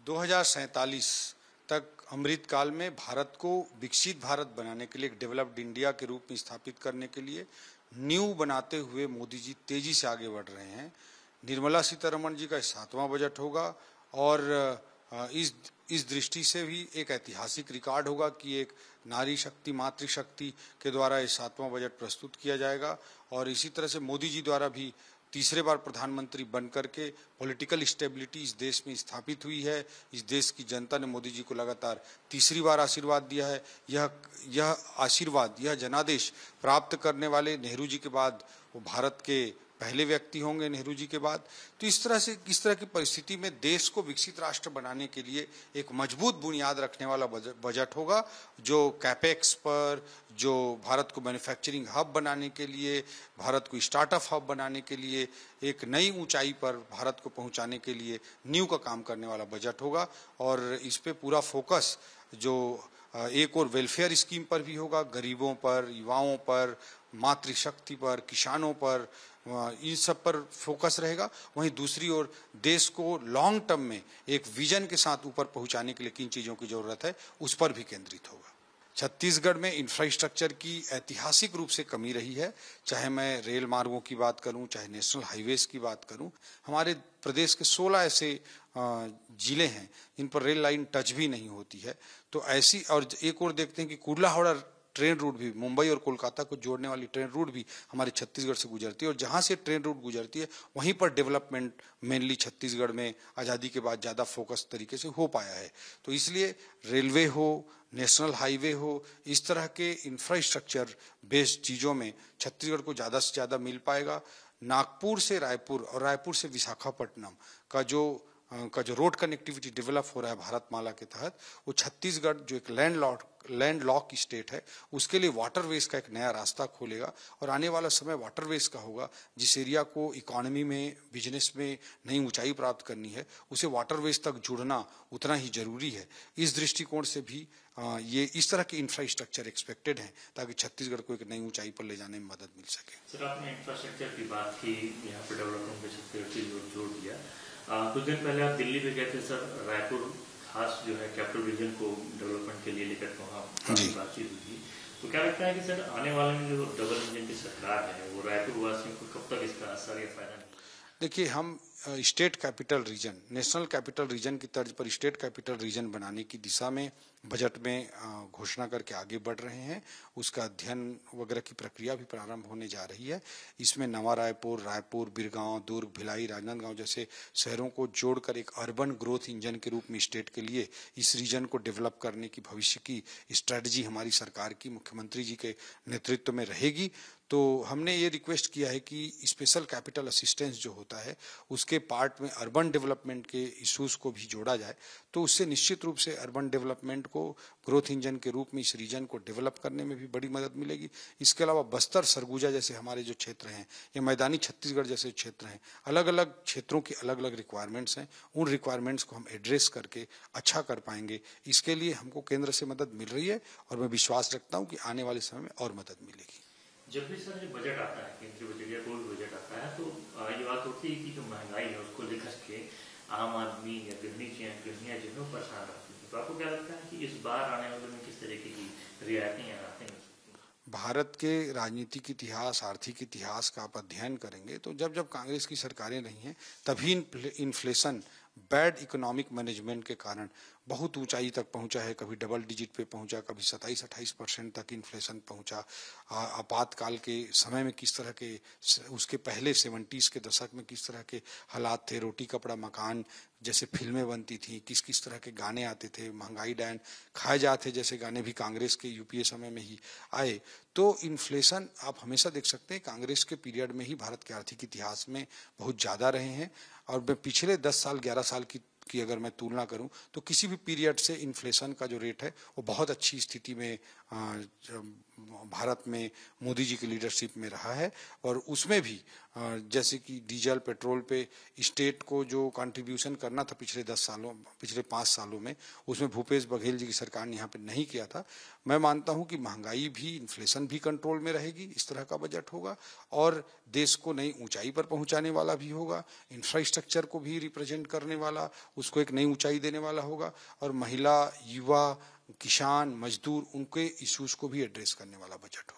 2047 तक अमृत काल में भारत को विकसित भारत बनाने के लिए, एक डेवलप्ड इंडिया के रूप में स्थापित करने के लिए नींव बनाते हुए मोदी जी तेजी से आगे बढ़ रहे हैं। निर्मला सीतारमण जी का 7वां बजट होगा और इस दृष्टि से भी एक ऐतिहासिक रिकॉर्ड होगा कि एक नारी शक्ति, मातृशक्ति के द्वारा ये 7वां बजट प्रस्तुत किया जाएगा। और इसी तरह से मोदी जी द्वारा भी तीसरे बार प्रधानमंत्री बनकर के पॉलिटिकल स्टेबिलिटी इस देश में स्थापित हुई है। इस देश की जनता ने मोदी जी को लगातार तीसरी बार आशीर्वाद दिया है। यह आशीर्वाद, यह जनादेश प्राप्त करने वाले नेहरू जी के बाद वो भारत के पहले व्यक्ति होंगे, नेहरू जी के बाद। तो इस तरह की परिस्थिति में देश को विकसित राष्ट्र बनाने के लिए एक मजबूत बुनियाद रखने वाला बजट होगा, जो कैपेक्स पर, जो भारत को मैन्युफैक्चरिंग हब बनाने के लिए, भारत को स्टार्टअप हब बनाने के लिए, एक नई ऊंचाई पर भारत को पहुंचाने के लिए नींव का काम करने वाला बजट होगा। और इस पे पूरा फोकस जो एक और वेलफेयर स्कीम पर भी होगा, गरीबों पर, युवाओं पर, मातृशक्ति पर, किसानों पर, इन सब पर फोकस रहेगा। वहीं दूसरी ओर देश को लॉन्ग टर्म में एक विजन के साथ ऊपर पहुंचाने के लिए किन चीज़ों की जरूरत है उस पर भी केंद्रित होगा। छत्तीसगढ़ में इंफ्रास्ट्रक्चर की ऐतिहासिक रूप से कमी रही है, चाहे मैं रेल मार्गों की बात करूं, चाहे नेशनल हाईवेज की बात करूं। हमारे प्रदेश के 16 ऐसे जिले हैं जिन पर रेल लाइन टच भी नहीं होती है। तो ऐसी, और एक और देखते हैं कि कुर्ला हावड़ा ट्रेन रूट भी, मुंबई और कोलकाता को जोड़ने वाली ट्रेन रूट भी हमारे छत्तीसगढ़ से गुजरती है। और जहां से ट्रेन रूट गुजरती है वहीं पर डेवलपमेंट मेनली छत्तीसगढ़ में आज़ादी के बाद ज़्यादा फोकस तरीके से हो पाया है। तो इसलिए रेलवे हो, नेशनल हाईवे हो, इस तरह के इंफ्रास्ट्रक्चर बेस्ड चीज़ों में छत्तीसगढ़ को ज़्यादा से ज़्यादा मिल पाएगा। नागपुर से रायपुर और रायपुर से विशाखापट्टनम का जो रोड कनेक्टिविटी डेवलप हो रहा है भारतमाला के तहत, वो छत्तीसगढ़ जो एक लैंड लॉक स्टेट है उसके लिए वाटरवेज का एक नया रास्ता खोलेगा। और आने वाला समय वाटरवेज का होगा। जिस एरिया को इकोनॉमी में, बिजनेस में नई ऊंचाई प्राप्त करनी है, उसे वाटरवेज तक जुड़ना उतना ही जरूरी है। इस दृष्टिकोण से भी ये इस तरह के इंफ्रास्ट्रक्चर एक्सपेक्टेड हैं ताकि छत्तीसगढ़ को एक नई ऊंचाई पर ले जाने में मदद मिल सके। सर, आपने इंफ्रास्ट्रक्चर की बात की, यहाँ पर डेवलपमेंट पे छत्तीसगढ़ जोड़ दिया। कुछ दिन पहले आप दिल्ली पे गए थे सर, रायपुर खास जो है कैपिटल रीजन को डेवलपमेंट के लिए लेकर वहाँ बातचीत हुई थी। तो क्या लगता है कि सर आने वाले में जो डबल इंजन की सरकार है वो रायपुर वासियों को कब तक इसका असर या फायदा नहीं? देखिए, हम state capital region, national capital region की तर्ज पर स्टेट कैपिटल रीजन बनाने की दिशा में बजट में घोषणा करके आगे बढ़ रहे हैं। उसका अध्ययन वगैरह की प्रक्रिया भी प्रारंभ होने जा रही है। इसमें नवा रायपुर, रायपुर, बिरगांव, दुर्ग, भिलाई, राजनांदगांव जैसे शहरों को जोड़कर एक अर्बन ग्रोथ इंजन के रूप में स्टेट के लिए इस रीजन को डेवलप करने की भविष्य की स्ट्रैटेजी हमारी सरकार की, मुख्यमंत्री जी के नेतृत्व में रहेगी। तो हमने ये रिक्वेस्ट किया है कि स्पेशल कैपिटल असिस्टेंस जो होता है उसके पार्ट में अर्बन डेवलपमेंट के इश्यूज को भी जोड़ा जाए, तो उससे निश्चित रूप से अर्बन डेवलपमेंट को ग्रोथ इंजन के रूप में इस रीजन को डेवलप करने में भी बड़ी मदद मिलेगी। इसके अलावा बस्तर, सरगुजा जैसे हमारे जो क्षेत्र हैं, या मैदानी छत्तीसगढ़ जैसे क्षेत्र हैं, अलग अलग क्षेत्रों की अलग अलग रिक्वायरमेंट्स हैं। उन रिक्वायरमेंट्स को हम एड्रेस करके अच्छा कर पाएंगे। इसके लिए हमको केंद्र से मदद मिल रही है और मैं विश्वास रखता हूँ कि आने वाले समय में और मदद मिलेगी। जब भी सर बजट आता है, केंद्रीय बजट या कोई बजट आता है, तो ये बात होती है कि जो महंगाई है उसको लेकर के आम आदमी या गृहिणियाँ जो है परेशान रहती है। तो आपको क्या लगता है कि इस बार आने वाले में किस तरीके की रियायतें या राहतें मिल सकती हैं? भारत के राजनीतिक इतिहास, आर्थिक इतिहास का आप अध्ययन करेंगे तो जब जब कांग्रेस की सरकारें रही हैं तभी इन्फ्लेशन बैड इकोनॉमिक मैनेजमेंट के कारण बहुत ऊंचाई तक पहुंचा है। कभी डबल डिजिट पे पहुंचा, कभी 27-28% तक इन्फ्लेशन पहुंचा। आपातकाल के समय में किस तरह के, उसके पहले 70s के दशक में किस तरह के हालात थे, रोटी कपड़ा मकान जैसे फिल्में बनती थी, किस किस तरह के गाने आते थे, महंगाई डैन खाए जाते जैसे गाने भी कांग्रेस के यूपीए समय में ही आए। तो इन्फ्लेशन आप हमेशा देख सकते हैं कांग्रेस के पीरियड में ही भारत के आर्थिक इतिहास में बहुत ज़्यादा रहे हैं। और मैं पिछले 10 साल 11 साल की अगर मैं तुलना करूं तो किसी भी पीरियड से इन्फ्लेशन का जो रेट है वो बहुत अच्छी स्थिति में भारत में मोदी जी की लीडरशिप में रहा है। और उसमें भी जैसे कि डीजल पेट्रोल पे स्टेट को जो कंट्रीब्यूशन करना था पिछले 5 सालों में, उसमें भूपेश बघेल जी की सरकार ने यहाँ पे नहीं किया था। मैं मानता हूँ कि महंगाई भी, इन्फ्लेशन भी कंट्रोल में रहेगी, इस तरह का बजट होगा और देश को नई ऊंचाई पर पहुंचाने वाला भी होगा, इंफ्रास्ट्रक्चर को भी रिप्रेजेंट करने वाला, उसको एक नई ऊंचाई देने वाला होगा और महिला, युवा, किसान, मजदूर, उनके इश्यूज को भी एड्रेस करने वाला बजट हो।